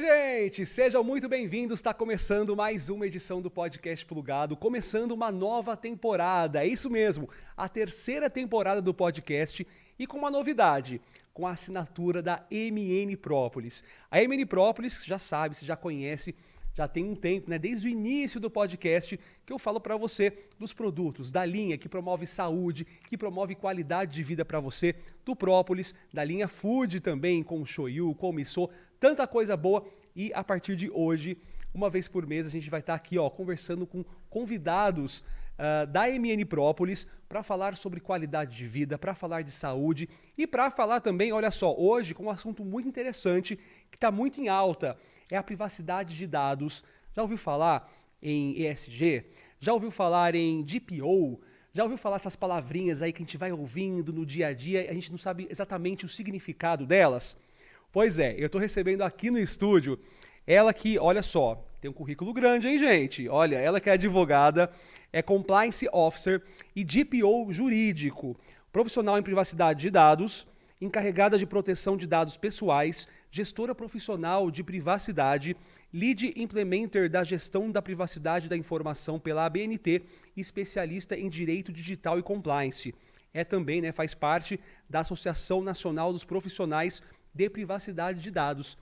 gente! Sejam muito bem-vindos. Está começando mais uma edição do Podcast Plugado, começando uma nova temporada. É isso mesmo, a terceira temporada do podcast e com uma novidade, com a assinatura da MN Própolis. A MN Própolis, já sabe, você já conhece, já tem um tempo, né? Desde o início do podcast que eu falo para você dos produtos, da linha que promove saúde, que promove qualidade de vida para você, do Própolis, da linha Food também, com o shoyu, com o miso, tanta coisa boa. E a partir de hoje, uma vez por mês, a gente vai estar aqui conversando com convidados da MN Própolis para falar sobre qualidade de vida, para falar de saúde e para falar também, olha só, hoje com um assunto muito interessante que está muito em alta, é a privacidade de dados. Já ouviu falar em ESG? Já ouviu falar em DPO? Já ouviu falar essas palavrinhas aí que a gente vai ouvindo no dia a dia e a gente não sabe exatamente o significado delas? Pois é, eu estou recebendo aqui no estúdio ela que, olha só, tem um currículo grande, hein, gente? Olha, ela que é advogada, é Compliance Officer e DPO jurídico, profissional em privacidade de dados, encarregada de proteção de dados pessoais, gestora profissional de privacidade, lead implementer da gestão da privacidade da informação pela ABNT e especialista em direito digital e compliance. É também, né, faz parte da Associação Nacional dos Profissionais de Privacidade de Dados.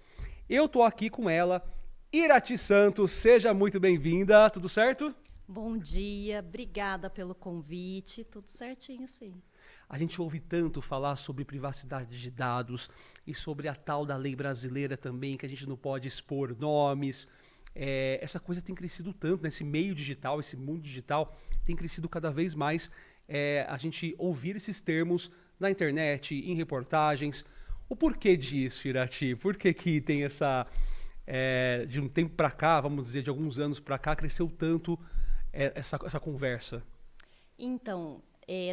Eu tô aqui com ela, Irati Santos, seja muito bem-vinda, tudo certo? Bom dia, obrigada pelo convite, tudo certinho, sim. A gente ouve tanto falar sobre privacidade de dados e sobre a tal da lei brasileira também, que a gente não pode expor nomes. Essa coisa tem crescido tanto, né? Esse meio digital, esse mundo digital tem crescido cada vez mais. A gente ouvir esses termos na internet, em reportagens. O porquê disso, Irati? Por que tem essa... de um tempo para cá, vamos dizer, de alguns anos para cá, cresceu tanto essa conversa? Então,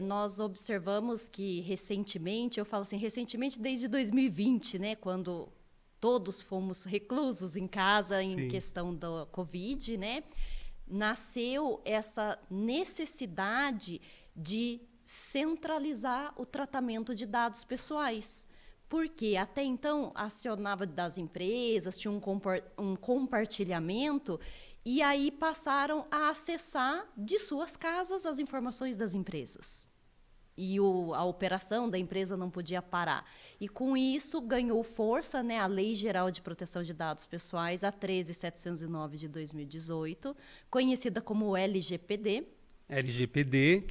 nós observamos que recentemente, eu falo assim, recentemente desde 2020, né, quando todos fomos reclusos em casa em questão da Covid, né, nasceu essa necessidade de centralizar o tratamento de dados pessoais. Porque até então acionava das empresas, tinha um compartilhamento, e aí passaram a acessar de suas casas as informações das empresas. E a operação da empresa não podia parar. E com isso ganhou força, né, a Lei Geral de Proteção de Dados Pessoais, a 13.709 de 2018, conhecida como LGPD. LGPD,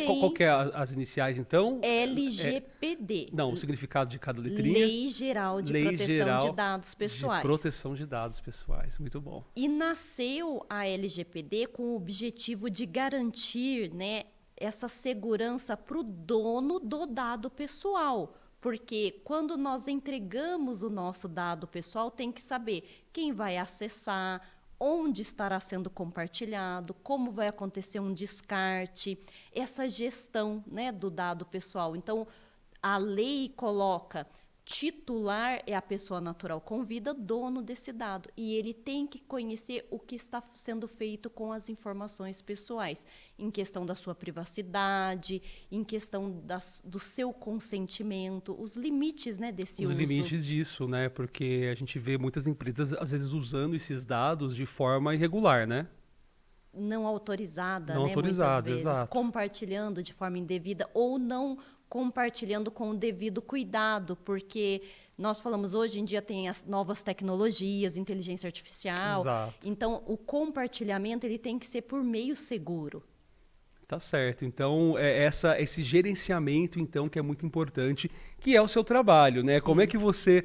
qual que é as iniciais, então? LGPD. Não, o significado de cada letrinha. Lei Geral de Proteção de Dados Pessoais. De proteção de dados pessoais, muito bom. E nasceu a LGPD com o objetivo de garantir, né, essa segurança para o dono do dado pessoal. Porque quando nós entregamos o nosso dado pessoal, tem que saber quem vai acessar, onde estará sendo compartilhado, como vai acontecer um descarte, essa gestão, né, do dado pessoal. Então, a lei coloca titular é a pessoa natural com vida, dono desse dado. E ele tem que conhecer o que está sendo feito com as informações pessoais, em questão da sua privacidade, em questão do seu consentimento, os limites, né, desse uso. Os limites disso, né? Porque a gente vê muitas empresas, às vezes, usando esses dados de forma irregular, né? Não autorizada, não né, autorizada, muitas vezes, exato. compartilhando de forma indevida ou não compartilhando com o devido cuidado, porque nós falamos hoje em dia tem as novas tecnologias, inteligência artificial, exato. Então o compartilhamento ele tem que ser por meio seguro. Tá certo, então esse gerenciamento então que é muito importante, que é o seu trabalho, né? Sim. Como é que você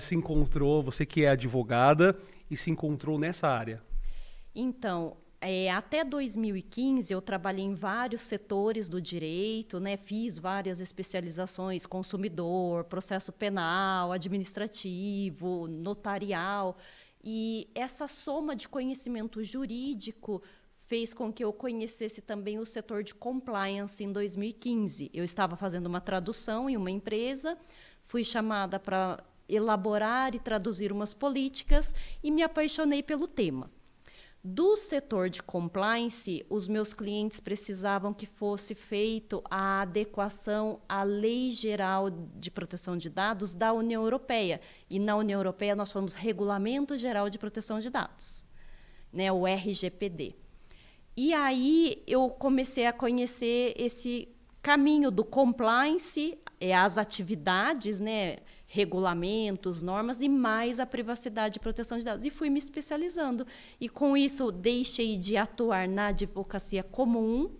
se encontrou, você que é advogada e se encontrou nessa área? Então, até 2015 eu trabalhei em vários setores do direito, né? Fiz várias especializações, consumidor, processo penal, administrativo, notarial, e essa soma de conhecimento jurídico fez com que eu conhecesse também o setor de compliance em 2015. Eu estava fazendo uma tradução em uma empresa, fui chamada para elaborar e traduzir umas políticas e me apaixonei pelo tema. Do setor de compliance, os meus clientes precisavam que fosse feito a adequação à Lei Geral de Proteção de Dados da União Europeia. E na União Europeia nós falamos Regulamento Geral de Proteção de Dados, né, o RGPD. E aí eu comecei a conhecer esse caminho do compliance, as atividades, né, regulamentos, normas e mais a privacidade e proteção de dados. E fui me especializando. E com isso deixei de atuar na advocacia comum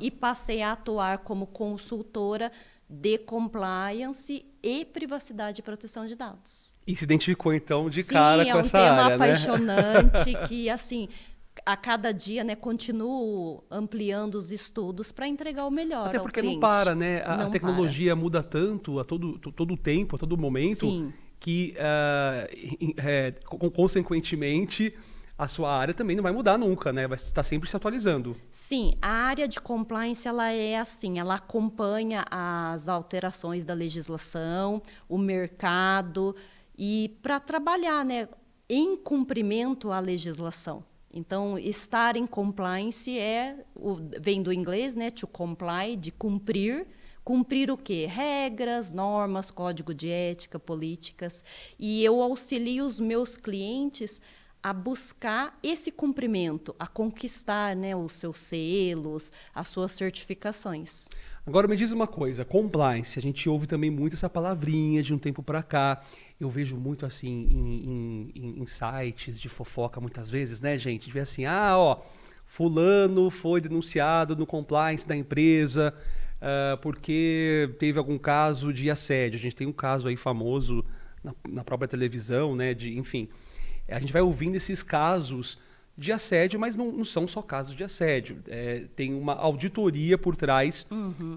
e passei a atuar como consultora de compliance e privacidade e proteção de dados. E se identificou então de cara com essa área, né? Sim, é um tema apaixonante que, assim, a cada dia, né, continuo ampliando os estudos para entregar o melhor. Até porque ao cliente. não para, né? A Não tecnologia muda tanto a todo tempo, a todo momento, Sim. que, consequentemente, a sua área também não vai mudar nunca, né? Vai estar sempre se atualizando. Sim, a área de compliance, ela é assim, ela acompanha as alterações da legislação, o mercado, e para trabalhar, né, em cumprimento à legislação. Então, estar em compliance vem do inglês, né, to comply, de cumprir. Cumprir o quê? Regras, normas, código de ética, políticas. E eu auxilio os meus clientes a buscar esse cumprimento, a conquistar, né, os seus selos, as suas certificações. Agora me diz uma coisa, compliance, a gente ouve também muito essa palavrinha de um tempo para cá. Eu vejo muito assim em sites de fofoca muitas vezes, né, gente? De ver assim, fulano foi denunciado no compliance da empresa porque teve algum caso de assédio. A gente tem um caso aí famoso na própria televisão, né? Enfim, a gente vai ouvindo esses casos de assédio, mas não são só casos de assédio. Tem uma auditoria por trás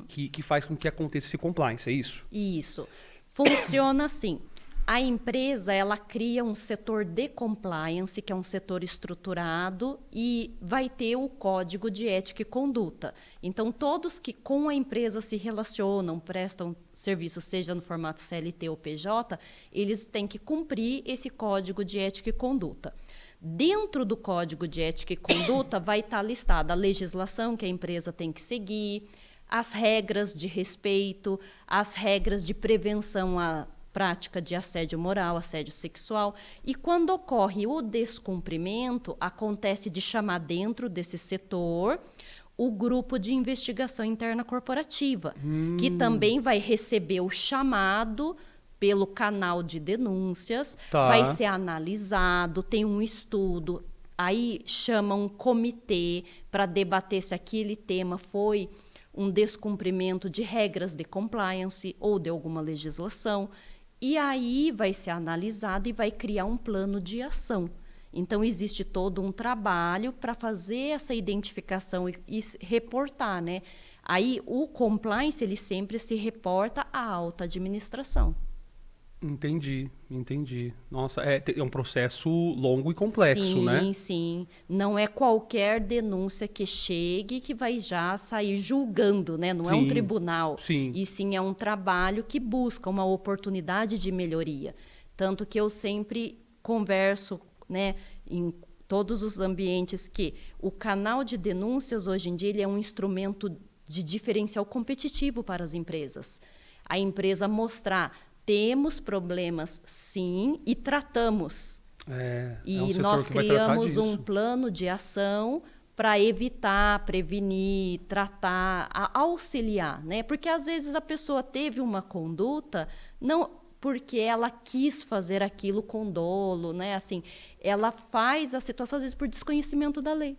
que faz com que aconteça esse compliance, é isso? Isso. Funciona assim. A empresa, ela cria um setor de compliance, que é um setor estruturado, e vai ter o código de ética e conduta. Então, todos que com a empresa se relacionam, prestam serviço, seja no formato CLT ou PJ, eles têm que cumprir esse código de ética e conduta. Dentro do código de ética e conduta vai estar listada a legislação que a empresa tem que seguir, as regras de respeito, as regras de prevenção à prática de assédio moral, assédio sexual. E quando ocorre o descumprimento, acontece de chamar dentro desse setor o grupo de investigação interna corporativa, que também vai receber o chamado pelo canal de denúncias, vai ser analisado, tem um estudo, aí chama um comitê para debater se aquele tema foi um descumprimento de regras de compliance ou de alguma legislação. E aí vai ser analisado e vai criar um plano de ação. Então, existe todo um trabalho para fazer essa identificação e reportar, né? Aí, o compliance, ele sempre se reporta à alta administração. Entendi. Nossa, é um processo longo e complexo, né? Sim. Não é qualquer denúncia que chegue que vai já sair julgando, né? Não é um tribunal. E sim é um trabalho que busca uma oportunidade de melhoria. Tanto que eu sempre converso, né, em todos os ambientes que o canal de denúncias, hoje em dia, ele é um instrumento de diferencial competitivo para as empresas. A empresa mostrar: temos problemas, sim, e tratamos. E nós criamos um plano de ação para evitar, prevenir, tratar, auxiliar, né? Porque às vezes a pessoa teve uma conduta não porque ela quis fazer aquilo com dolo, né? Assim, ela faz a situação às vezes por desconhecimento da lei.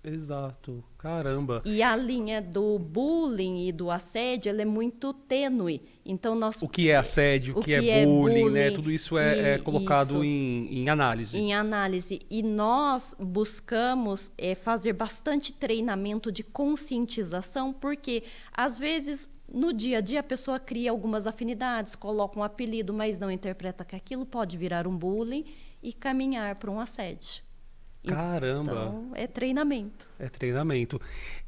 Exato, caramba. E a linha do bullying e do assédio, ela é muito tênue. Então o que é assédio, o que é bullying, né? Tudo isso é colocado em análise. Em análise. E nós buscamos fazer bastante treinamento de conscientização, porque às vezes no dia a dia a pessoa cria algumas afinidades, coloca um apelido, mas não interpreta que aquilo pode virar um bullying e caminhar para um assédio. Caramba! Então, é treinamento.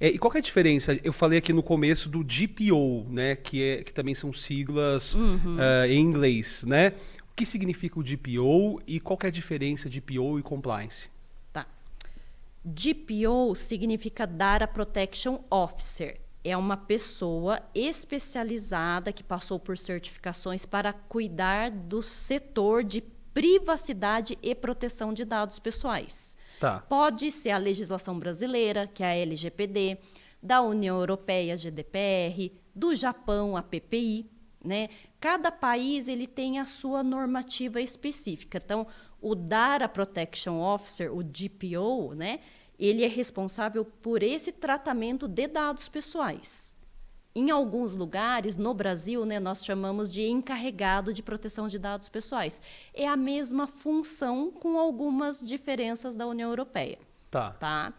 E qual que é a diferença? Eu falei aqui no começo do DPO, né? Que também são siglas em inglês, né? O que significa o DPO e qual que é a diferença de DPO e compliance? Tá. DPO significa Data Protection Officer. É uma pessoa especializada que passou por certificações para cuidar do setor de privacidade e proteção de dados pessoais. Tá. Pode ser a legislação brasileira, que é a LGPD, da União Europeia, GDPR, do Japão, a PPI, né? Cada país ele tem a sua normativa específica. Então, o Data Protection Officer, o DPO, né? Ele é responsável por esse tratamento de dados pessoais. Em alguns lugares, no Brasil, né, nós chamamos de encarregado de proteção de dados pessoais. É a mesma função com algumas diferenças da União Europeia. Tá.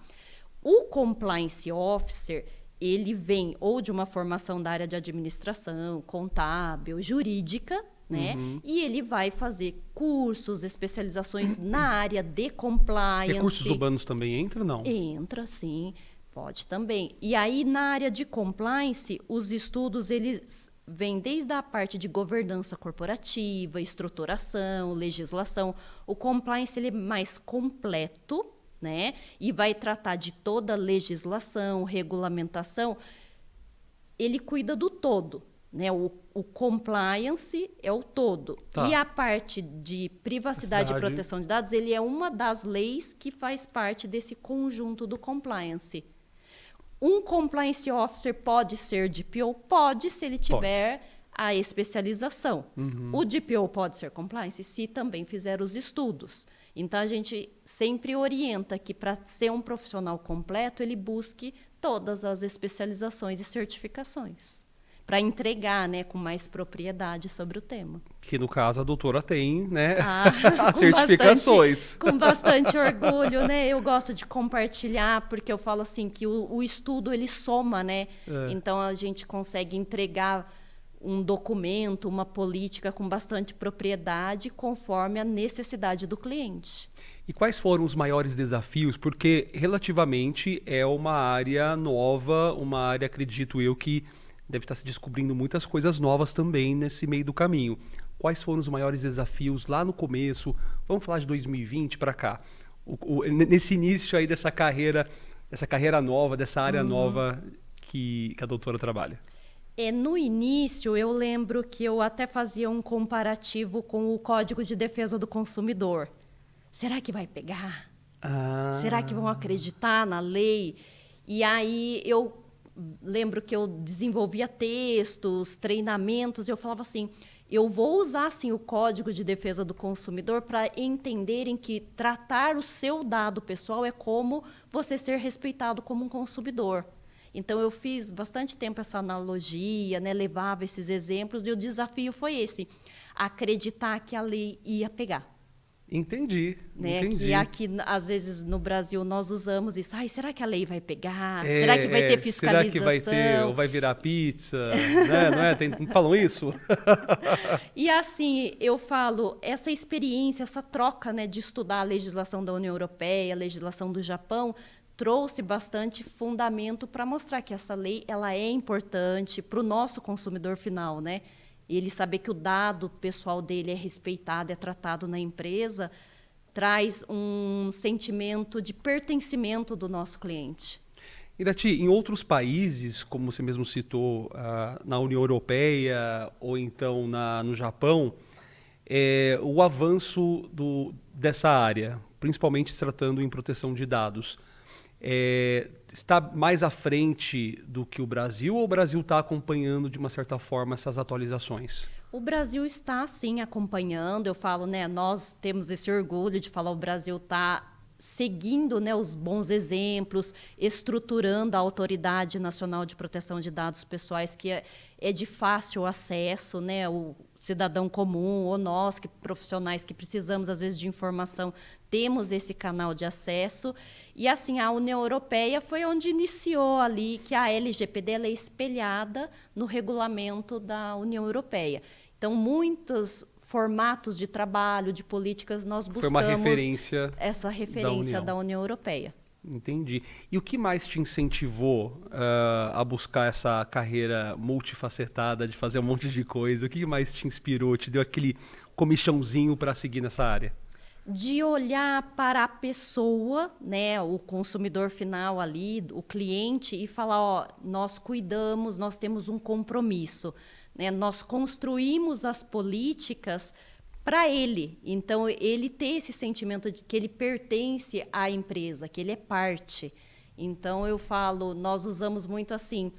O Compliance Officer, ele vem ou de uma formação da área de administração, contábil, jurídica, né? E ele vai fazer cursos, especializações na área de compliance. Recursos humanos também entra ou não? Entra, sim. Pode também. E aí, na área de compliance, os estudos, eles vêm desde a parte de governança corporativa, estruturação, legislação. O compliance, ele é mais completo, né? E vai tratar de toda a legislação, regulamentação. Ele cuida do todo, né? O compliance é o todo. Tá. E a parte de privacidade e proteção de dados, ele é uma das leis que faz parte desse conjunto do compliance. Um compliance officer pode ser DPO? Pode, se ele tiver a especialização. O DPO pode ser compliance se também fizer os estudos. Então, a gente sempre orienta que, para ser um profissional completo, ele busque todas as especializações e certificações, para entregar, né, com mais propriedade sobre o tema. Que, no caso, a doutora tem, né, as certificações. Com bastante orgulho, né? Eu gosto de compartilhar, porque eu falo assim, que o estudo, ele soma, né? Então, a gente consegue entregar um documento, uma política com bastante propriedade, conforme a necessidade do cliente. E quais foram os maiores desafios? Porque, relativamente, é uma área nova, uma área, acredito eu, que deve estar se descobrindo muitas coisas novas também nesse meio do caminho. Quais foram os maiores desafios lá no começo? Vamos falar de 2020 para cá. Nesse início aí dessa carreira nova, dessa área nova que a doutora trabalha. No início, eu lembro que eu até fazia um comparativo com o Código de Defesa do Consumidor. Será que vai pegar? Será que vão acreditar na lei? E aí eu lembro que eu desenvolvia textos, treinamentos, e eu falava assim, eu vou usar assim, o Código de Defesa do Consumidor para entenderem que tratar o seu dado pessoal é como você ser respeitado como um consumidor. Então, eu fiz bastante tempo essa analogia, né, levava esses exemplos, e o desafio foi esse, acreditar que a lei ia pegar. Entendi. Que aqui, às vezes, no Brasil, nós usamos isso. Será que a lei vai pegar? Será que vai ter fiscalização? Será que vai ter, ou vai virar pizza? Né? Não é? Falam isso? E assim, eu falo, essa experiência, essa troca, né, de estudar a legislação da União Europeia, a legislação do Japão, trouxe bastante fundamento para mostrar que essa lei ela é importante para o nosso consumidor final, né? Ele saber que o dado pessoal dele é respeitado, é tratado na empresa, traz um sentimento de pertencimento do nosso cliente. Irati, em outros países, como você mesmo citou, na União Europeia ou então no Japão, o avanço dessa área, principalmente se tratando em proteção de dados, está mais à frente do que o Brasil, ou o Brasil está acompanhando, de uma certa forma, essas atualizações? O Brasil está, sim, acompanhando. Eu falo, né, nós temos esse orgulho de falar o Brasil está seguindo, né, os bons exemplos, estruturando a Autoridade Nacional de Proteção de Dados Pessoais, que é de fácil acesso, né, o cidadão comum ou nós, profissionais que precisamos, às vezes, de informação, temos esse canal de acesso. E, assim, a União Europeia foi onde iniciou ali que a LGPD ela é espelhada no regulamento da União Europeia. Então, muitos formatos de trabalho, de políticas, nós buscamos foi uma referência essa referência da União Europeia. Entendi. E o que mais te incentivou a buscar essa carreira multifacetada, de fazer um monte de coisa? O que mais te inspirou, te deu aquele comichãozinho para seguir nessa área? De olhar para a pessoa, né, o consumidor final ali, o cliente, e falar, ó, nós cuidamos, nós temos um compromisso, né, nós construímos as políticas para ele. Então, ele ter esse sentimento de que ele pertence à empresa, que ele é parte. Então, eu falo, nós usamos muito assim,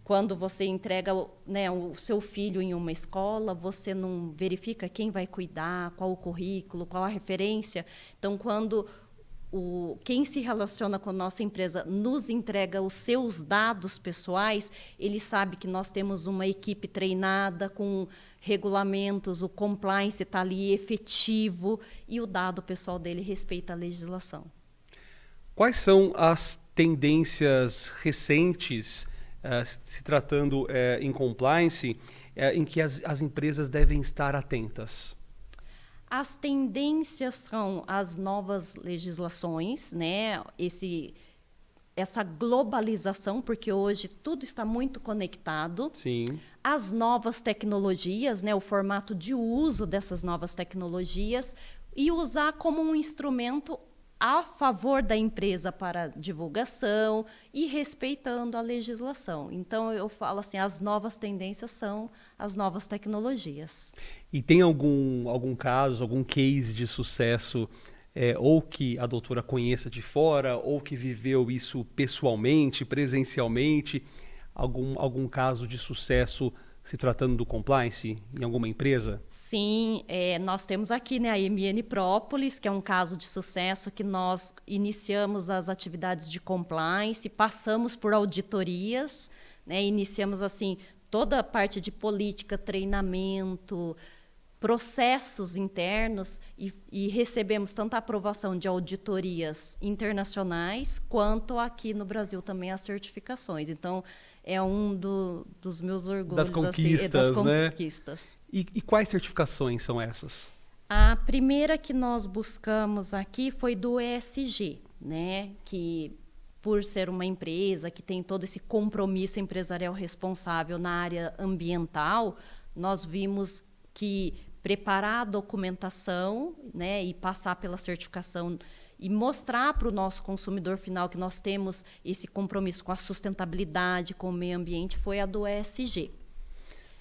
quando você entrega, né, o seu filho em uma escola, você não verifica quem vai cuidar, qual o currículo, qual a referência. Então, quando quem se relaciona com a nossa empresa nos entrega os seus dados pessoais, ele sabe que nós temos uma equipe treinada com regulamentos, o compliance está ali efetivo e o dado pessoal dele respeita a legislação. Quais são as tendências recentes, se tratando em compliance, em que as empresas devem estar atentas? As tendências são as novas legislações, né? Essa globalização, porque hoje tudo está muito conectado. Sim. As novas tecnologias, né? O formato de uso dessas novas tecnologias e usar como um instrumento a favor da empresa para divulgação e respeitando a legislação. Então, eu falo assim, as novas tendências são as novas tecnologias. E tem algum caso, algum case de sucesso, ou que a doutora conheça de fora, ou que viveu isso pessoalmente, presencialmente, algum caso de sucesso se tratando do compliance em alguma empresa? Sim, nós temos aqui, né, a MN Própolis, que é um caso de sucesso que nós iniciamos as atividades de compliance, passamos por auditorias, né, iniciamos assim toda a parte de política, treinamento, processos internos e recebemos tanto a aprovação de auditorias internacionais quanto aqui no Brasil também as certificações. Então, é um dos meus orgulhos. Das conquistas, assim, das né? conquistas. E quais certificações são essas? A primeira que nós buscamos aqui foi do ESG, né? Que por ser uma empresa que tem todo esse compromisso empresarial responsável na área ambiental, nós vimos que preparar a documentação, né, e passar pela certificação e mostrar para o nosso consumidor final que nós temos esse compromisso com a sustentabilidade, com o meio ambiente, foi a do ESG.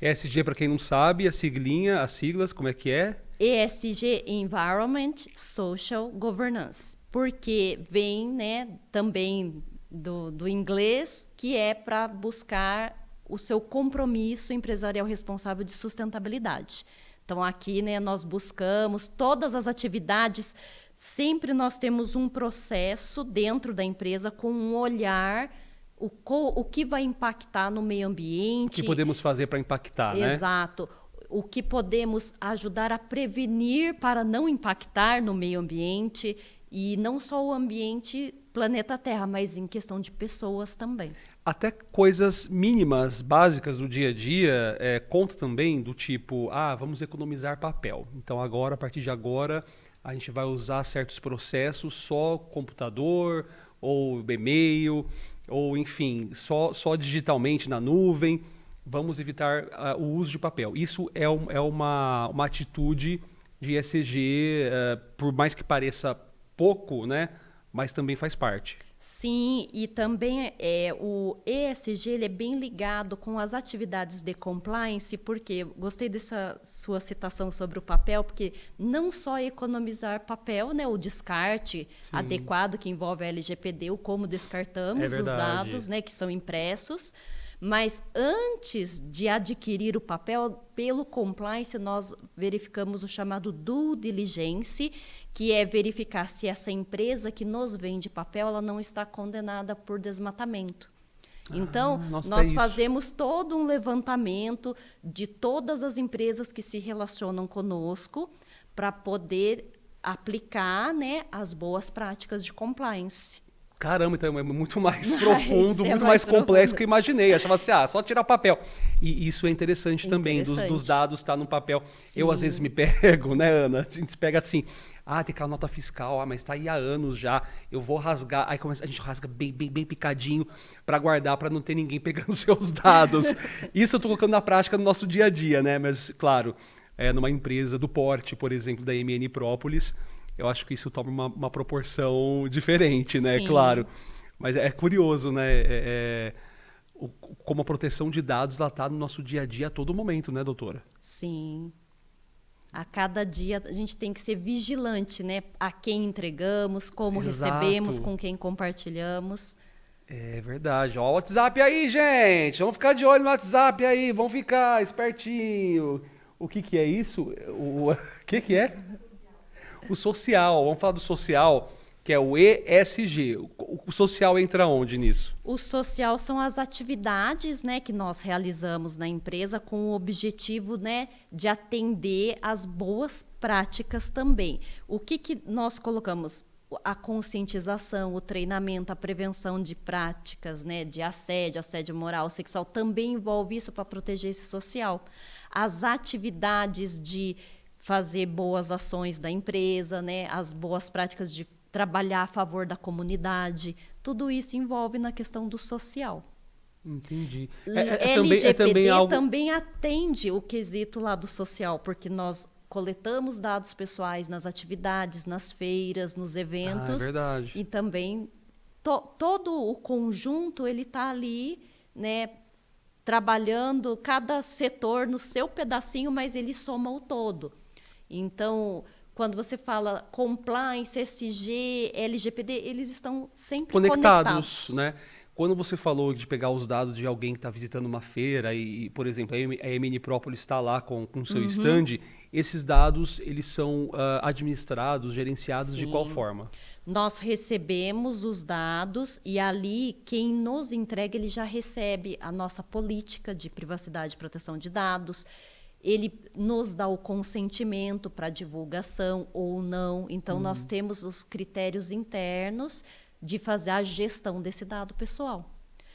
ESG, para quem não sabe, as siglas, como é que é? ESG, Environment, Social Governance, porque vem, né, também do inglês, que é para buscar o seu compromisso empresarial responsável de sustentabilidade. Então, aqui, né, nós buscamos todas as atividades, sempre nós temos um processo dentro da empresa com um olhar, o que vai impactar no meio ambiente. O que podemos fazer para impactar, né? Exato. O que podemos ajudar a prevenir para não impactar no meio ambiente, e não só o ambiente planeta Terra, mas em questão de pessoas também. Até coisas mínimas, básicas do dia a dia, conta também do tipo, vamos economizar papel. Então agora, a partir de agora, a gente vai usar certos processos, só computador, ou e-mail, ou enfim, só digitalmente na nuvem. Vamos evitar o uso de papel. Isso é uma atitude de ESG, por mais que pareça pouco, né? Mas também faz parte. Sim, e também o ESG ele é bem ligado com as atividades de compliance, porque gostei dessa sua citação sobre o papel, porque não só economizar papel, né, o descarte adequado que envolve a LGPD, o como descartamos os dados, né, que são impressos, mas antes de adquirir o papel, pelo compliance, nós verificamos o chamado due diligence, que é verificar se essa empresa que nos vende papel ela não está condenada por desmatamento. Então, nós fazemos todo um levantamento de todas as empresas que se relacionam conosco para poder aplicar, né, as boas práticas de compliance. Caramba, então é muito mais profundo, muito mais complexo do que eu imaginei. Eu achava assim, só tirar papel. E isso é interessante também, dos dados estar no papel. Sim. Eu, às vezes, me pego, né, Ana? A gente pega assim, tem aquela nota fiscal, mas está aí há anos já, eu vou rasgar. Aí a gente rasga bem picadinho para guardar, para não ter ninguém pegando seus dados. Isso eu estou colocando na prática no nosso dia a dia, né? Mas, claro, numa empresa do porte, por exemplo, da MN Própolis, eu acho que isso toma uma proporção diferente, né? Sim. Claro. Mas é curioso, né? Como a proteção de dados está no nosso dia a dia a todo momento, né, doutora? Sim. A cada dia a gente tem que ser vigilante, né? A quem entregamos, como recebemos, com quem compartilhamos. É verdade. Ó, o WhatsApp aí, gente. Vamos ficar de olho no WhatsApp aí. Vamos ficar espertinho. O que é isso? O que é? O social. Vamos falar do social, que é o ESG. O social entra onde nisso? O social são as atividades, né, que nós realizamos na empresa com o objetivo, né, de atender às boas práticas também. O que nós colocamos? A conscientização, o treinamento, a prevenção de práticas, né, de assédio moral, sexual, também envolve isso para proteger esse social. As atividades de fazer boas ações da empresa, né, as boas práticas de trabalhar a favor da comunidade, tudo isso envolve na questão do social. Entendi. LGPD também atende o quesito lá do social, porque nós coletamos dados pessoais nas atividades, nas feiras, nos eventos. É verdade. E também todo o conjunto ele está ali, né, trabalhando cada setor no seu pedacinho, mas ele soma o todo. Então, quando você fala compliance, SG, LGPD, eles estão sempre conectados. Né? Quando você falou de pegar os dados de alguém que está visitando uma feira e, por exemplo, a Eminiprópolis está lá com o seu stand, esses dados eles são administrados, gerenciados de qual forma? Nós recebemos os dados e ali quem nos entrega ele já recebe a nossa política de privacidade e proteção de dados. Ele nos dá o consentimento para divulgação ou não. Então, nós temos os critérios internos de fazer a gestão desse dado pessoal.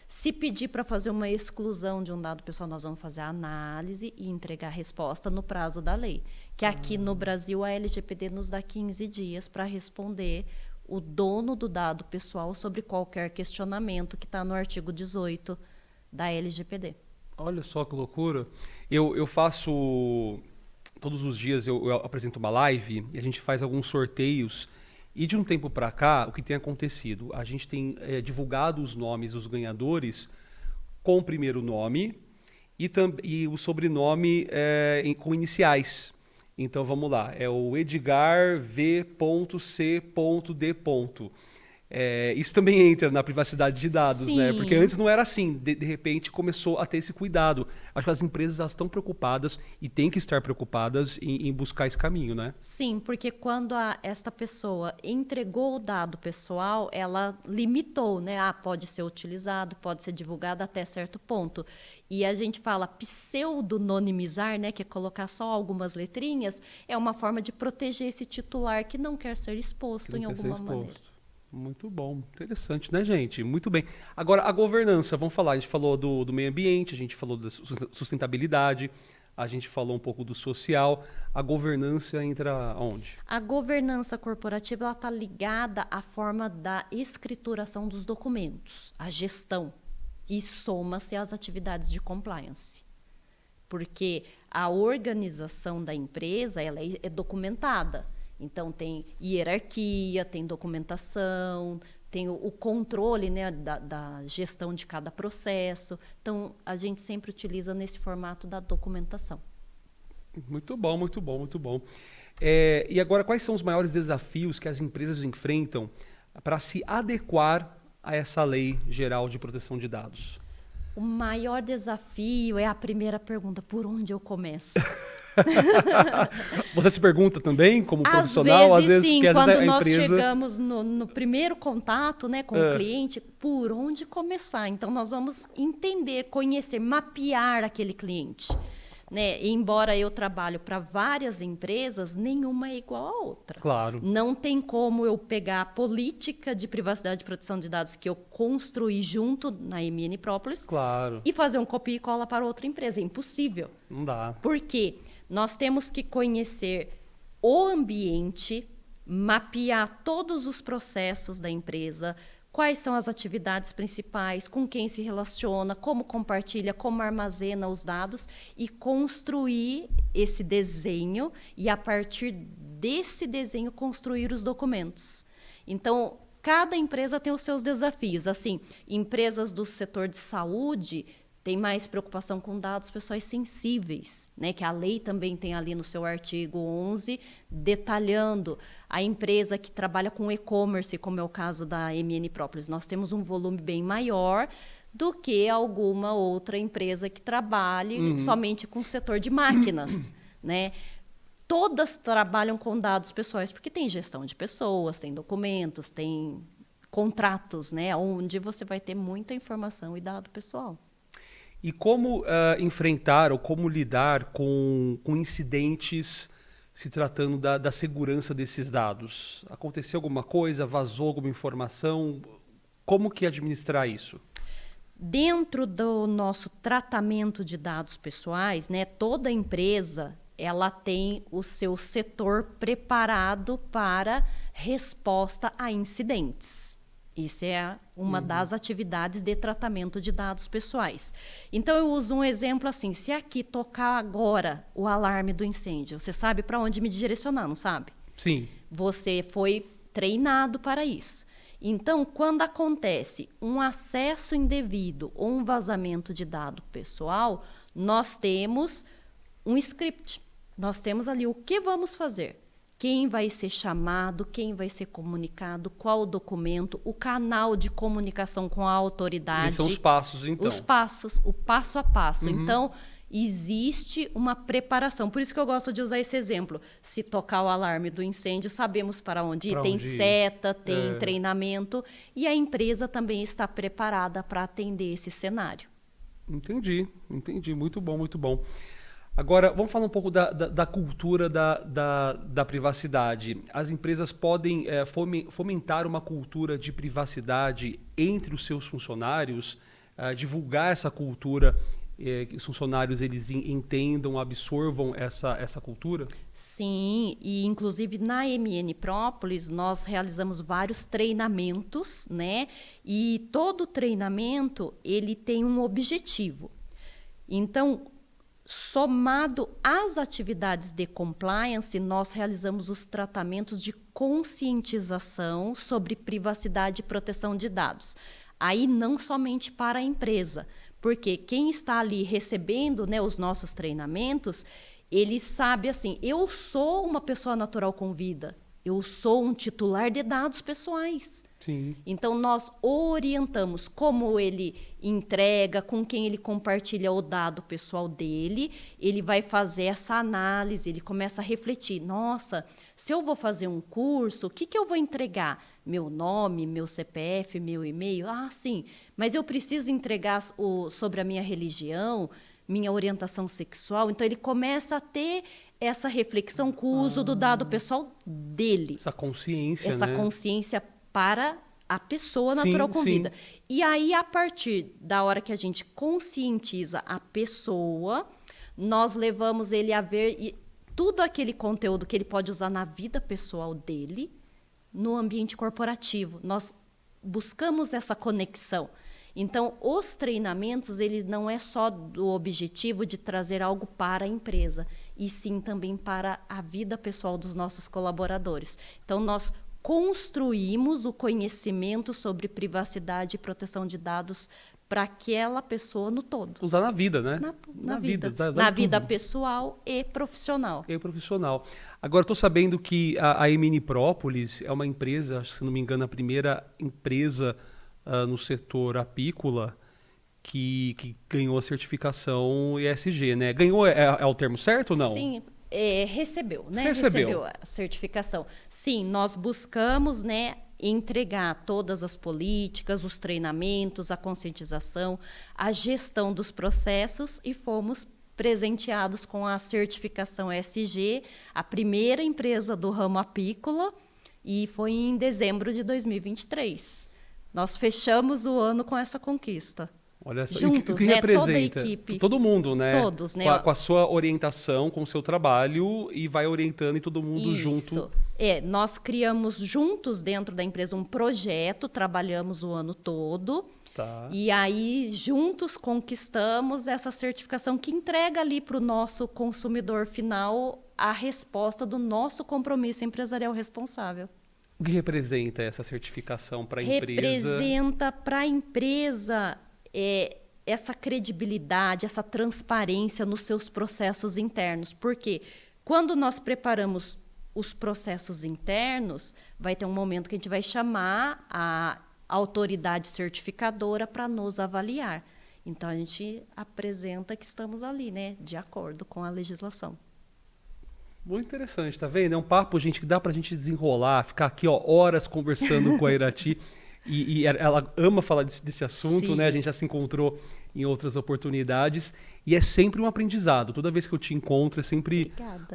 Se pedir para fazer uma exclusão de um dado pessoal, nós vamos fazer a análise e entregar a resposta no prazo da lei. Que aqui no Brasil, a LGPD nos dá 15 dias para responder o dono do dado pessoal sobre qualquer questionamento que está no artigo 18 da LGPD. Olha só que loucura. Eu faço... Todos os dias eu apresento uma live e a gente faz alguns sorteios. E de um tempo para cá, o que tem acontecido? A gente tem divulgado os nomes dos ganhadores com o primeiro nome e o sobrenome com iniciais. Então vamos lá, é o Edgar V.C.D. Isso também entra na privacidade de dados, Sim. né? Porque antes não era assim. De repente começou a ter esse cuidado. Acho que as empresas elas estão preocupadas e têm que estar preocupadas em buscar esse caminho, né? Sim, porque quando esta pessoa entregou o dado pessoal, ela limitou, né? Pode ser utilizado, pode ser divulgado até certo ponto. E a gente fala pseudonimizar, né? Que é colocar só algumas letrinhas, é uma forma de proteger esse titular que não quer ser exposto em alguma maneira. Muito bom, interessante, né, gente? Muito bem. Agora, a governança, vamos falar. A gente falou do meio ambiente, a gente falou da sustentabilidade, a gente falou um pouco do social. A governança entra onde? A governança corporativa está ligada à forma da escrituração dos documentos, a gestão, e soma-se às atividades de compliance. Porque a organização da empresa ela é documentada. Então, tem hierarquia, tem documentação, tem o controle, né, da gestão de cada processo. Então, a gente sempre utiliza nesse formato da documentação. Muito bom, muito bom, muito bom. E agora, quais são os maiores desafios que as empresas enfrentam para se adequar a essa lei geral de proteção de dados? O maior desafio é a primeira pergunta, por onde eu começo? Você se pergunta também, como profissional? Às vezes sim, quando nós empresa... chegamos no primeiro contato, né, com o cliente, por onde começar? Então, nós vamos entender, conhecer, mapear aquele cliente. Né? Embora eu trabalhe para várias empresas, nenhuma é igual à outra. Claro. Não tem como eu pegar a política de privacidade e proteção de dados que eu construí junto na Eminiprópolis e fazer um copia e cola para outra empresa. É impossível. Não dá. Por quê? Nós temos que conhecer o ambiente, mapear todos os processos da empresa, quais são as atividades principais, com quem se relaciona, como compartilha, como armazena os dados e construir esse desenho e a partir desse desenho construir os documentos. Então, cada empresa tem os seus desafios. Assim, empresas do setor de saúde têm mais preocupação com dados pessoais sensíveis, né? Que a lei também tem ali no seu artigo 11, detalhando. A empresa que trabalha com e-commerce, como é o caso da MN Própolis, nós temos um volume bem maior do que alguma outra empresa que trabalhe somente com o setor de máquinas, né? Todas trabalham com dados pessoais, porque tem gestão de pessoas, tem documentos, tem contratos, né? Onde você vai ter muita informação e dado pessoal. E como enfrentar ou como lidar com incidentes se tratando da segurança desses dados? Aconteceu alguma coisa? Vazou alguma informação? Como que administrar isso? Dentro do nosso tratamento de dados pessoais, né, toda empresa ela tem o seu setor preparado para resposta a incidentes. Isso é uma das atividades de tratamento de dados pessoais. Então, eu uso um exemplo assim, se aqui tocar agora o alarme do incêndio, você sabe para onde me direcionar, não sabe? Sim. Você foi treinado para isso. Então, quando acontece um acesso indevido ou um vazamento de dado pessoal, nós temos um script. Nós temos ali o que vamos fazer. Quem vai ser chamado, quem vai ser comunicado, qual o documento, o canal de comunicação com a autoridade. Esses são os passos, então. Os passos, o passo a passo. Então, existe uma preparação. Por isso que eu gosto de usar esse exemplo. Se tocar o alarme do incêndio, sabemos para onde ir. Tem seta, tem treinamento. E a empresa também está preparada para atender esse cenário. Entendi. Muito bom, muito bom. Agora, vamos falar um pouco da cultura da privacidade. As empresas podem fomentar uma cultura de privacidade entre os seus funcionários, divulgar essa cultura, que os funcionários eles entendam, absorvam essa cultura? Sim, e inclusive na MN Própolis nós realizamos vários treinamentos, né? E todo treinamento ele tem um objetivo. Então, somado às atividades de compliance, nós realizamos os tratamentos de conscientização sobre privacidade e proteção de dados. Aí não somente para a empresa, porque quem está ali recebendo, né, os nossos treinamentos, ele sabe assim, eu sou uma pessoa natural com vida, eu sou um titular de dados pessoais. Sim. Então, nós orientamos como ele entrega, com quem ele compartilha o dado pessoal dele. Ele vai fazer essa análise, ele começa a refletir. Nossa, se eu vou fazer um curso, o que eu vou entregar? Meu nome, meu CPF, meu e-mail? Ah, sim, mas eu preciso entregar sobre a minha religião, minha orientação sexual. Então, ele começa a ter essa reflexão com o uso do dado pessoal dele. Essa consciência, essa né? consciência para a pessoa natural com vida. E aí, a partir da hora que a gente conscientiza a pessoa, nós levamos ele a ver tudo aquele conteúdo que ele pode usar na vida pessoal dele, no ambiente corporativo. Nós buscamos essa conexão. Então, os treinamentos, eles não é só do objetivo de trazer algo para a empresa, e sim também para a vida pessoal dos nossos colaboradores. Então, nós construímos o conhecimento sobre privacidade e proteção de dados para aquela pessoa no todo. Usar na vida, né? Na vida. Na vida pessoal e profissional. Agora, estou sabendo que a MN Própolis é uma empresa, se não me engano, a primeira empresa no setor apícola que ganhou a certificação ESG, né? Ganhou é o termo certo ou não? Sim, recebeu, né? Recebeu a certificação. Sim, nós buscamos, né, entregar todas as políticas, os treinamentos, a conscientização, a gestão dos processos e fomos presenteados com a certificação ESG, a primeira empresa do ramo apícola, e foi em dezembro de 2023. Nós fechamos o ano com essa conquista. Olha só, juntos, o que né? representa? Toda a equipe. Todo mundo, né? Todos, né? Com a sua orientação, com o seu trabalho, e vai orientando e todo mundo junto. Nós criamos juntos dentro da empresa um projeto, trabalhamos o ano todo. Tá. E aí, juntos, conquistamos essa certificação que entrega ali para o nosso consumidor final a resposta do nosso compromisso empresarial responsável. O que representa essa certificação para a empresa? Representa para a empresa essa credibilidade, essa transparência nos seus processos internos. Porque quando nós preparamos os processos internos, vai ter um momento que a gente vai chamar a autoridade certificadora para nos avaliar. Então, a gente apresenta que estamos ali, né, de acordo com a legislação. Muito interessante, tá vendo? É um papo, gente, que dá pra gente desenrolar, ficar aqui, ó, horas conversando com a Irati. E ela ama falar desse assunto, Sim. né? A gente já se encontrou em outras oportunidades. E é sempre um aprendizado. Toda vez que eu te encontro, é sempre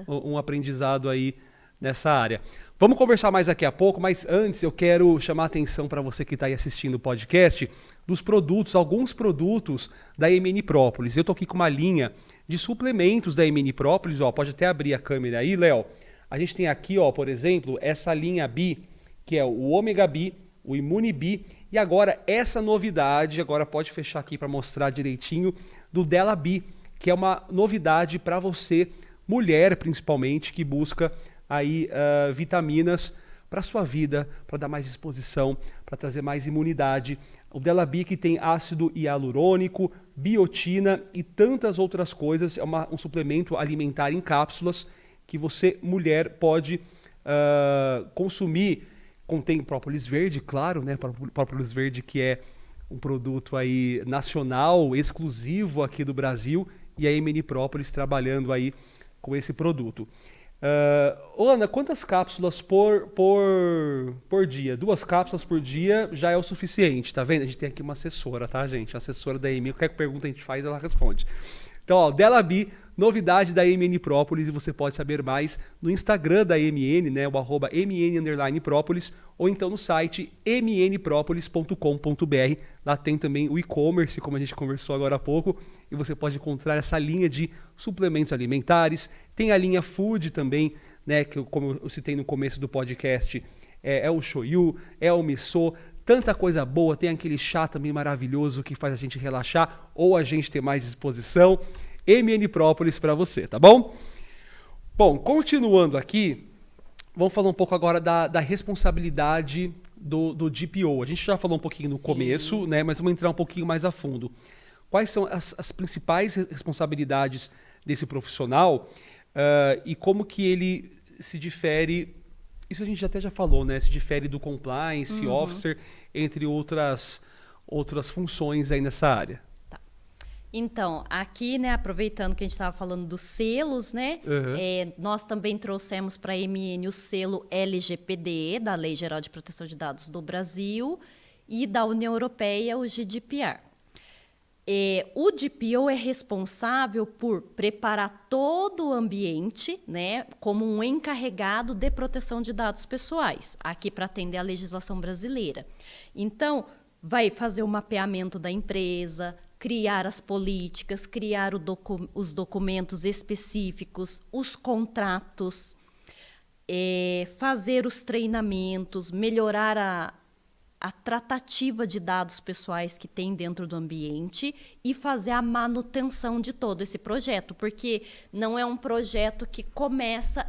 um aprendizado aí nessa área. Vamos conversar mais daqui a pouco, mas antes eu quero chamar a atenção para você que está aí assistindo o podcast dos produtos, alguns produtos da MN Própolis. Eu tô aqui com uma linha de suplementos da MN Própolis, ó, pode até abrir a câmera aí, Léo. A gente tem aqui, ó, por exemplo, essa linha B, que é o Ômega B, o Imune B, e agora essa novidade, agora pode fechar aqui para mostrar direitinho, do Dela B, que é uma novidade para você, mulher principalmente, que busca aí vitaminas para sua vida, para dar mais disposição, para trazer mais imunidade. O Dela B, que tem ácido hialurônico, biotina e tantas outras coisas, é um suplemento alimentar em cápsulas que você, mulher, pode consumir. Contém própolis verde, claro, né? Própolis verde, que é um produto aí nacional, exclusivo aqui do Brasil, e a MN Própolis trabalhando aí com esse produto. Ana, quantas cápsulas por dia? 2 cápsulas por dia já é o suficiente, tá vendo? A gente tem aqui uma assessora, tá, gente? A assessora da MN, qualquer pergunta a gente faz, ela responde. Então, ó, Dela B, novidade da MN Própolis, e você pode saber mais no Instagram da MN, né, o @MN_Própolis, ou então no site mnpropolis.com.br. Lá tem também o e-commerce, como a gente conversou agora há pouco, e você pode encontrar essa linha de suplementos alimentares. Tem a linha Food também, né, que como eu citei no começo do podcast, é o shoyu, é o miso, tanta coisa boa, tem aquele chá também maravilhoso que faz a gente relaxar ou a gente ter mais disposição. MN Própolis para você, tá bom? Bom, continuando aqui, vamos falar um pouco agora da responsabilidade do DPO. A gente já falou um pouquinho no começo, né? Mas vamos entrar um pouquinho mais a fundo. Quais são as principais responsabilidades desse profissional e como que ele se difere? Isso a gente até já falou, né? Se difere do compliance officer, entre outras funções aí nessa área. Tá. Então, aqui, né, aproveitando que a gente estava falando dos selos, né? Nós também trouxemos para a MN o selo LGPD, da Lei Geral de Proteção de Dados do Brasil, e da União Europeia, o GDPR. O DPO é responsável por preparar todo o ambiente, né, como um encarregado de proteção de dados pessoais, aqui para atender a legislação brasileira. Então, vai fazer o mapeamento da empresa, criar as políticas, criar os documentos específicos, os contratos, fazer os treinamentos, melhorar a tratativa de dados pessoais que tem dentro do ambiente e fazer a manutenção de todo esse projeto, porque não é um projeto que começa,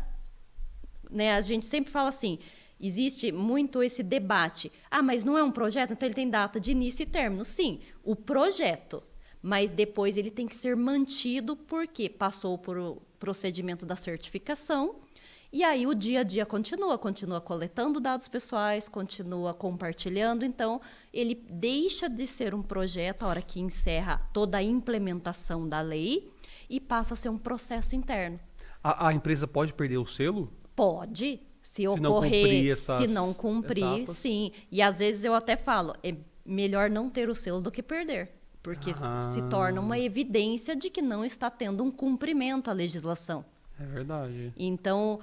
né? A gente sempre fala assim, existe muito esse debate, mas não é um projeto, então ele tem data de início e término. Sim, o projeto, mas depois ele tem que ser mantido porque passou por o procedimento da certificação. E aí o dia a dia continua coletando dados pessoais, continua compartilhando, então ele deixa de ser um projeto a hora que encerra toda a implementação da lei e passa a ser um processo interno. A empresa pode perder o selo? Pode, se não cumprir, etapas. Sim. E às vezes eu até falo, é melhor não ter o selo do que perder, porque se torna uma evidência de que não está tendo um cumprimento à legislação. É verdade. Então,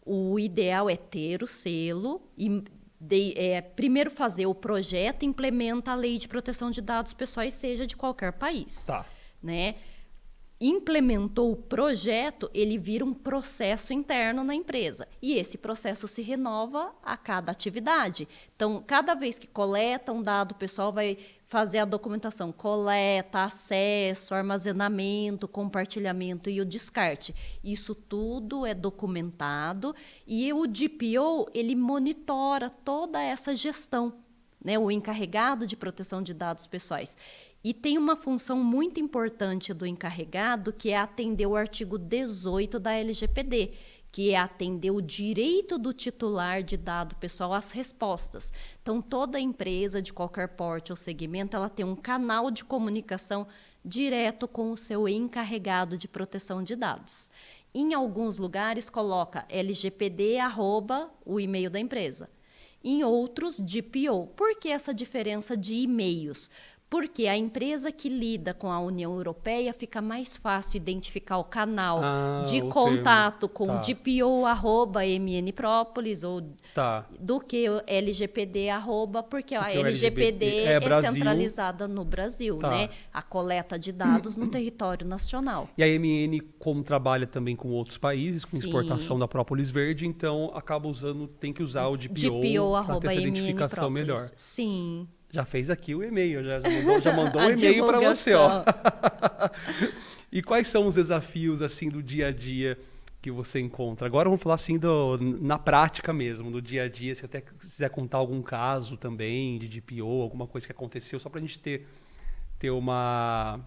o ideal é ter o selo e primeiro fazer o projeto, implementa a lei de proteção de dados pessoais, seja de qualquer país. Tá. Né? implementou o projeto, ele vira um processo interno na empresa. E esse processo se renova a cada atividade. Então, cada vez que coleta um dado, o pessoal vai fazer a documentação, coleta, acesso, armazenamento, compartilhamento e o descarte. Isso tudo é documentado e o DPO, ele monitora toda essa gestão, né? O encarregado de proteção de dados pessoais. E tem uma função muito importante do encarregado, que é atender o artigo 18 da LGPD, que é atender o direito do titular de dado pessoal às respostas. Então, toda empresa de qualquer porte ou segmento, ela tem um canal de comunicação direto com o seu encarregado de proteção de dados. Em alguns lugares, coloca LGPD, o e-mail da empresa. Em outros, DPO. Por que essa diferença de e-mails? Porque a empresa que lida com a União Europeia fica mais fácil identificar o canal de contato com DPO, @mnpropolis, ou do que o LGPD, porque a LGPD é centralizada no Brasil, né? A coleta de dados no território nacional. E a MN, como trabalha também com outros países, com exportação da própolis verde, então acaba tem que usar o DPO para ter essa identificação melhor. Sim. Já fez aqui o e-mail, já mandou um e-mail para você, ó. E quais são os desafios assim do dia a dia que você encontra? Agora vamos falar assim na prática mesmo, do dia a dia, se até quiser contar algum caso também de DPO, alguma coisa que aconteceu, só para a gente ter uma...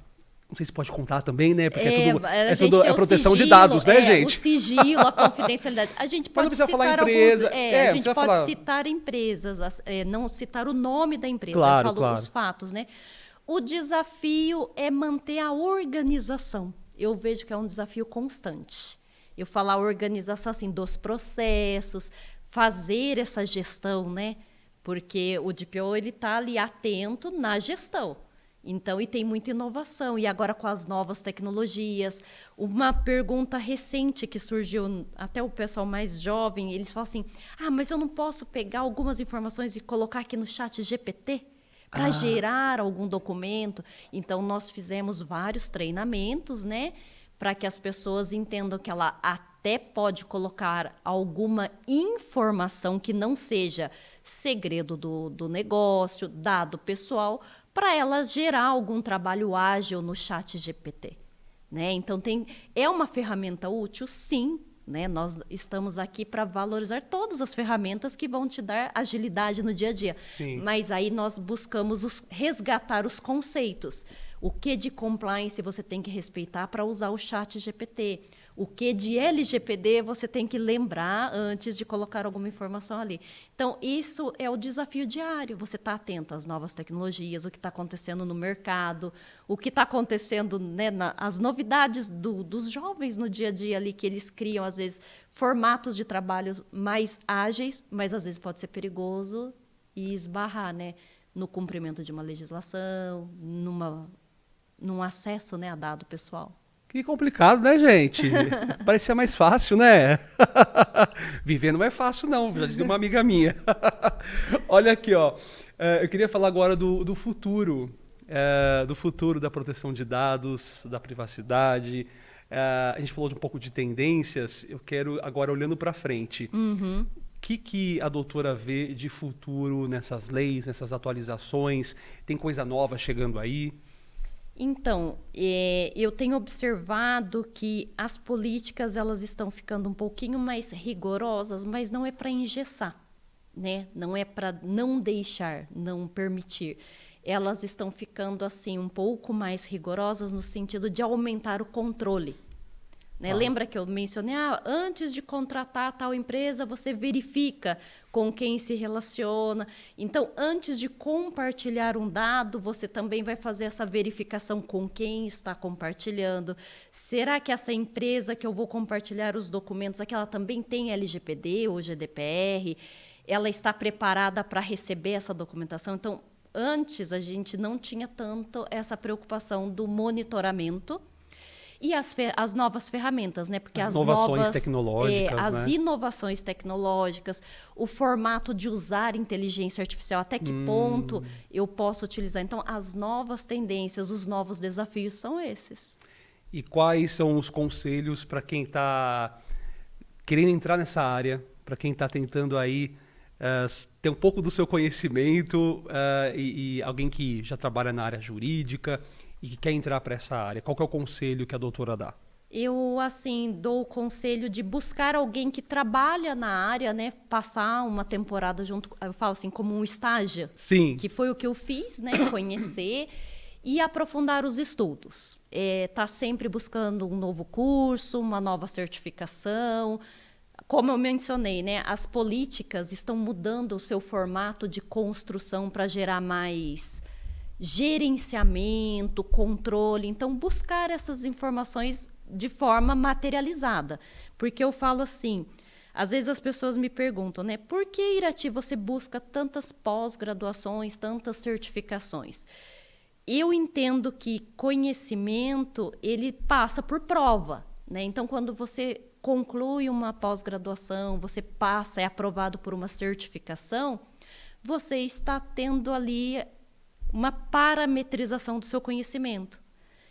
Não sei se pode contar também, né? Porque é proteção sigilo, de dados, né, gente? O sigilo, a confidencialidade. A gente pode citar falar empresa. A gente pode citar empresas, não citar o nome da empresa. Claro, eu falo os fatos, né? O desafio é manter a organização. Eu vejo que é um desafio constante. Eu falo a organização assim, dos processos, fazer essa gestão, né? Porque o DPO ele está ali atento na gestão. Então, e tem muita inovação. E agora com as novas tecnologias, uma pergunta recente que surgiu, até o pessoal mais jovem, eles falam assim, mas eu não posso pegar algumas informações e colocar aqui no chat GPT para gerar algum documento? Então, nós fizemos vários treinamentos, né, para que as pessoas entendam que ela até pode colocar alguma informação que não seja segredo do negócio, dado pessoal, para ela gerar algum trabalho ágil no chat GPT, né? Então, é uma ferramenta útil? Sim, né? Nós estamos aqui para valorizar todas as ferramentas que vão te dar agilidade no dia a dia. Sim. Mas aí nós buscamos resgatar os conceitos. O que de compliance você tem que respeitar para usar o chat GPT? O que de LGPD você tem que lembrar antes de colocar alguma informação ali. Então, isso é o desafio diário. Você está atento às novas tecnologias, o que está acontecendo no mercado, o que está acontecendo, né, as novidades dos jovens no dia a dia ali, que eles criam, às vezes, formatos de trabalho mais ágeis, mas às vezes pode ser perigoso e esbarrar, né, no cumprimento de uma legislação, num acesso, né, a dado pessoal. Que complicado, né, gente? Parecia mais fácil, né? Viver não é fácil, não. Já dizia uma amiga minha. Olha aqui, ó. Eu queria falar agora do futuro. Do futuro da proteção de dados, da privacidade. A gente falou um pouco de tendências. Eu quero, agora, olhando para frente. Uhum. O que a doutora vê de futuro nessas leis, nessas atualizações? Tem coisa nova chegando aí? Então, eu tenho observado que as políticas elas estão ficando um pouquinho mais rigorosas, mas não é para engessar, né? Não é para não deixar, não permitir. Elas estão ficando assim um pouco mais rigorosas no sentido de aumentar o controle. Né? Lembra que eu mencionei, antes de contratar tal empresa, você verifica com quem se relaciona. Então, antes de compartilhar um dado, você também vai fazer essa verificação com quem está compartilhando. Será que essa empresa que eu vou compartilhar os documentos, ela também tem LGPD ou GDPR? Ela está preparada para receber essa documentação? Então, antes a gente não tinha tanto essa preocupação do monitoramento. E as novas ferramentas, né? Porque as inovações tecnológicas, as inovações tecnológicas, o formato de usar inteligência artificial, até que ponto eu posso utilizar. Então, as novas tendências, os novos desafios são esses. E quais são os conselhos para quem está querendo entrar nessa área, para quem está tentando aí ter um pouco do seu conhecimento e alguém que já trabalha na área jurídica e que quer entrar para essa área? Qual que é o conselho que a doutora dá? Eu, assim, dou o conselho de buscar alguém que trabalha na área, né? Passar uma temporada junto, eu falo assim, como um estágio. Sim. Que foi o que eu fiz, né? Conhecer e aprofundar os estudos. Tá sempre buscando um novo curso, uma nova certificação. Como eu mencionei, né? As políticas estão mudando o seu formato de construção para gerar mais gerenciamento, controle. Então, buscar essas informações de forma materializada. Porque eu falo assim, às vezes as pessoas me perguntam, né? Por que, Irati, você busca tantas pós-graduações, tantas certificações? Eu entendo que conhecimento, ele passa por prova, né? Então, quando você conclui uma pós-graduação, você passa, é aprovado por uma certificação, você está tendo ali uma parametrização do seu conhecimento.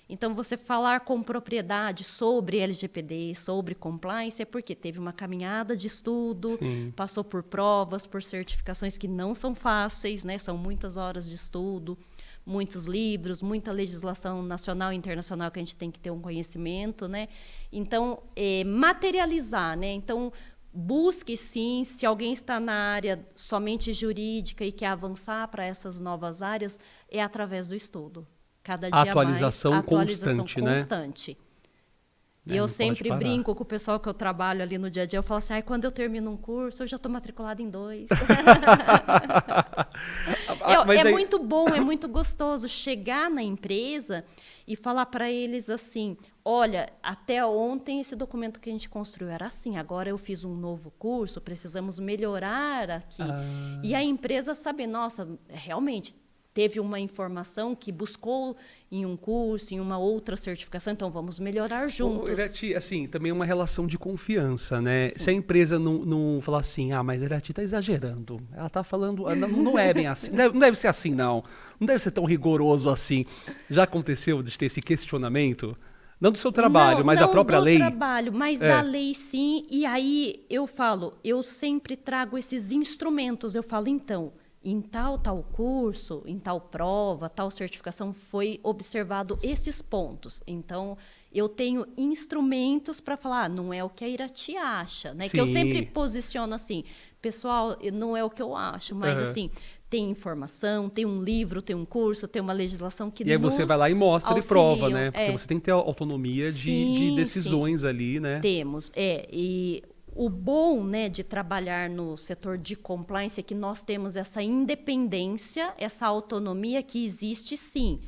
Então, você falar com propriedade sobre LGPD, sobre compliance, é porque teve uma caminhada de estudo, sim, passou por provas, por certificações que não são fáceis, né? São muitas horas de estudo, muitos livros, muita legislação nacional e internacional que a gente tem que ter um conhecimento, né? Então, materializar, né? Então, busque sim, se alguém está na área somente jurídica e quer avançar para essas novas áreas, é através do estudo. Cada dia atualização mais, constante, né? E eu sempre brinco com o pessoal que eu trabalho ali no dia a dia, eu falo assim, quando eu termino um curso, eu já estou matriculada em 2. Muito bom, é muito gostoso chegar na empresa e falar para eles assim, olha, até ontem esse documento que a gente construiu era assim, agora eu fiz um novo curso, precisamos melhorar aqui. E a empresa sabe, nossa, realmente, teve uma informação que buscou em um curso, em uma outra certificação, então vamos melhorar juntos. Irati, assim, também é uma relação de confiança, né? Sim. Se a empresa não falar assim, mas a Irati está exagerando, ela está falando, não é bem assim, não deve ser assim não deve ser tão rigoroso assim. Já aconteceu de ter esse questionamento? Não do seu trabalho, mas da própria lei? Não do trabalho, mas da lei sim, e aí eu falo, eu sempre trago esses instrumentos, eu falo então, em tal curso, em tal prova, tal certificação, foi observado esses pontos. Então, eu tenho instrumentos para falar, não é o que a Irati acha, né? Sim. Que eu sempre posiciono assim, pessoal, não é o que eu acho, mas assim, tem informação, tem um livro, tem um curso, tem uma legislação que nos auxilia. E aí você vai lá e mostra auxiliam, e prova, né? Porque você tem que ter autonomia de decisões ali, né? Temos, e o bom, né, de trabalhar no setor de compliance é que nós temos essa independência, essa autonomia que existe, sim.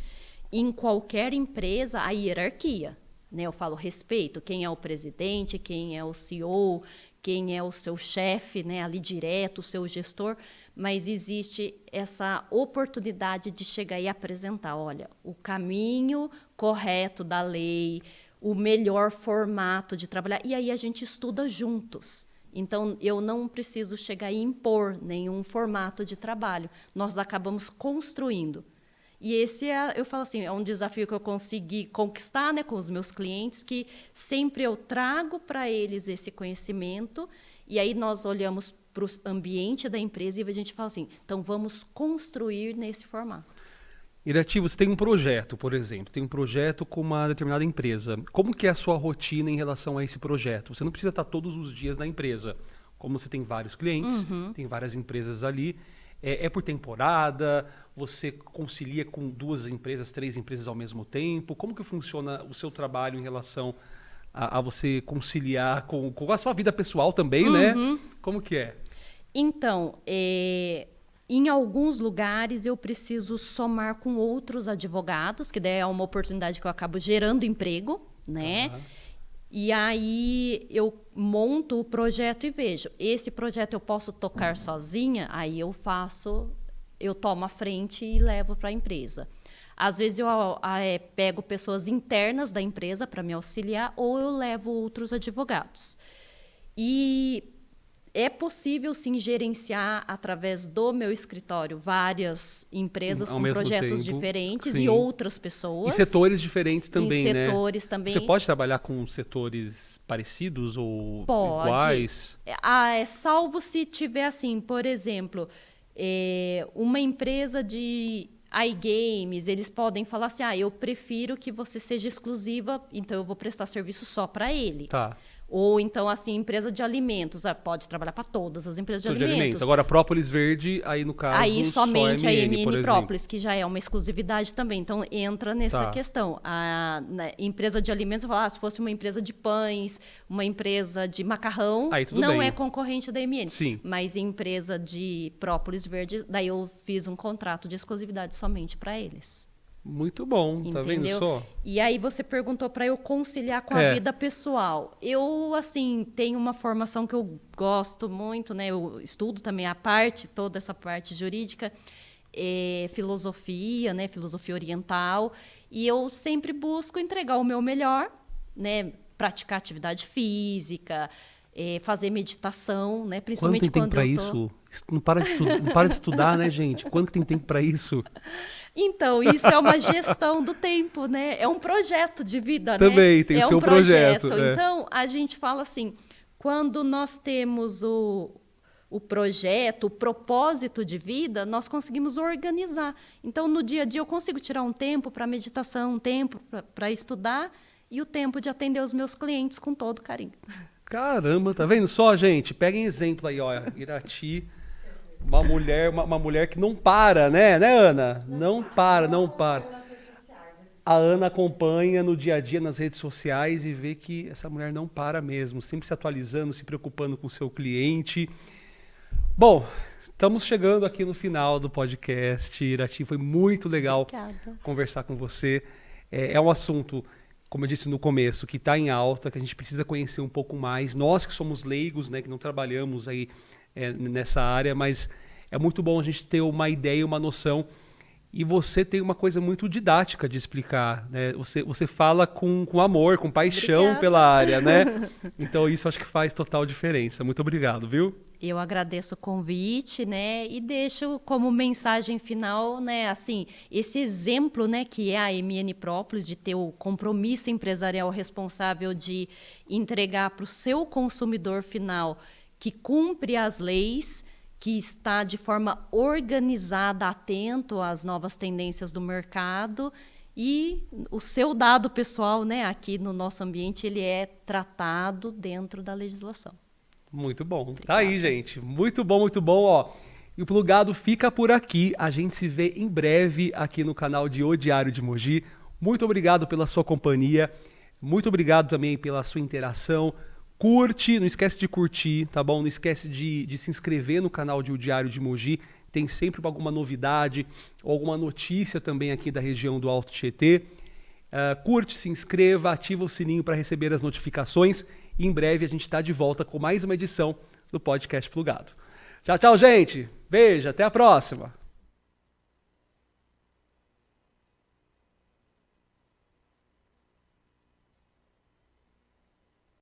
Em qualquer empresa, a hierarquia. Né? Eu falo respeito, quem é o presidente, quem é o CEO, quem é o seu chefe, né, ali direto, o seu gestor, mas existe essa oportunidade de chegar e apresentar, olha, o caminho correto da lei, o melhor formato de trabalhar, e aí a gente estuda juntos. Então, eu não preciso chegar e impor nenhum formato de trabalho. Nós acabamos construindo. E esse eu falo assim, é um desafio que eu consegui conquistar, né, com os meus clientes, que sempre eu trago para eles esse conhecimento, e aí nós olhamos para o ambiente da empresa e a gente fala assim, então vamos construir nesse formato. Irati, você tem um projeto, por exemplo, tem um projeto com uma determinada empresa. Como que é a sua rotina em relação a esse projeto? Você não precisa estar todos os dias na empresa. Como você tem vários clientes, tem várias empresas ali, é por temporada, você concilia com 2 empresas, 3 empresas ao mesmo tempo? Como que funciona o seu trabalho em relação a você conciliar com a sua vida pessoal também, né? Como que é? Então, em alguns lugares eu preciso somar com outros advogados, que daí é uma oportunidade que eu acabo gerando emprego, né? E aí eu monto o projeto e vejo, esse projeto eu posso tocar sozinha, aí eu tomo a frente e levo para a empresa. Às vezes eu pego pessoas internas da empresa para me auxiliar ou eu levo outros advogados. E é possível, sim, gerenciar através do meu escritório várias empresas com projetos diferentes e outras pessoas. E setores diferentes também, né? Setores também. Você pode trabalhar com setores parecidos ou iguais? Salvo se tiver, assim, por exemplo, uma empresa de iGames, eles podem falar assim, eu prefiro que você seja exclusiva, então eu vou prestar serviço só para ele. Tá. Ou então, assim, empresa de alimentos, pode trabalhar para todas as empresas de alimentos. Agora, Própolis Verde, aí no caso, aí somente só a MN Própolis, que já é uma exclusividade também. Então, entra nessa questão. A empresa de alimentos, eu falo, se fosse uma empresa de pães, uma empresa de macarrão, não é concorrente da MN. Sim. Mas empresa de Própolis Verde, daí eu fiz um contrato de exclusividade somente para eles. Muito bom, tá vendo só? E aí você perguntou para eu conciliar com a vida pessoal. Eu, assim, tenho uma formação que eu gosto muito, né? Eu estudo também toda essa parte jurídica, filosofia, né? Filosofia oriental. E eu sempre busco entregar o meu melhor, né? Praticar atividade física, fazer meditação, né? Principalmente quando tem tempo para isso? Não para de estudar, né, gente? Quando que tem tempo para isso? Então, isso é uma gestão do tempo, né? É um projeto de vida, Também, né? tem o seu projeto. Então, a gente fala assim, quando nós temos o projeto, o propósito de vida, nós conseguimos organizar. Então, no dia a dia, eu consigo tirar um tempo para meditação, um tempo para estudar e o tempo de atender os meus clientes com todo carinho. Caramba, tá vendo só, gente? Peguem exemplo aí, ó. Irati, uma mulher que não para, né, Ana? Não para. A Ana acompanha no dia a dia nas redes sociais e vê que essa mulher não para mesmo, sempre se atualizando, se preocupando com o seu cliente. Bom, estamos chegando aqui no final do podcast. Irati, foi muito legal conversar com você. É um assunto, como eu disse no começo, que está em alta, que a gente precisa conhecer um pouco mais. Nós que somos leigos, né, que não trabalhamos aí nessa área, mas é muito bom a gente ter uma ideia, uma noção. E você tem uma coisa muito didática de explicar, né? Você fala com amor, com paixão pela área, né? Então isso acho que faz total diferença. Muito obrigado, viu? Eu agradeço o convite, né? E deixo como mensagem final, né? Assim, esse exemplo, né? Que é a MN Própolis, de ter o compromisso empresarial responsável de entregar para o seu consumidor final que cumpre as leis, que está de forma organizada, atento às novas tendências do mercado, e o seu dado pessoal, né, aqui no nosso ambiente, ele é tratado dentro da legislação. Muito bom. Tá aí, gente. Muito bom, ó. E o Plugado fica por aqui. A gente se vê em breve aqui no canal de O Diário de Mogi. Muito obrigado pela sua companhia. Muito obrigado também pela sua interação. Curte, não esquece de curtir, tá bom? Não esquece de se inscrever no canal de O Diário de Mogi. Tem sempre alguma novidade ou alguma notícia também aqui da região do Alto Tietê. Curte, se inscreva, ativa o sininho para receber as notificações. E em breve a gente está de volta com mais uma edição do Podcast Plugado. Tchau, tchau, gente. Beijo, até a próxima.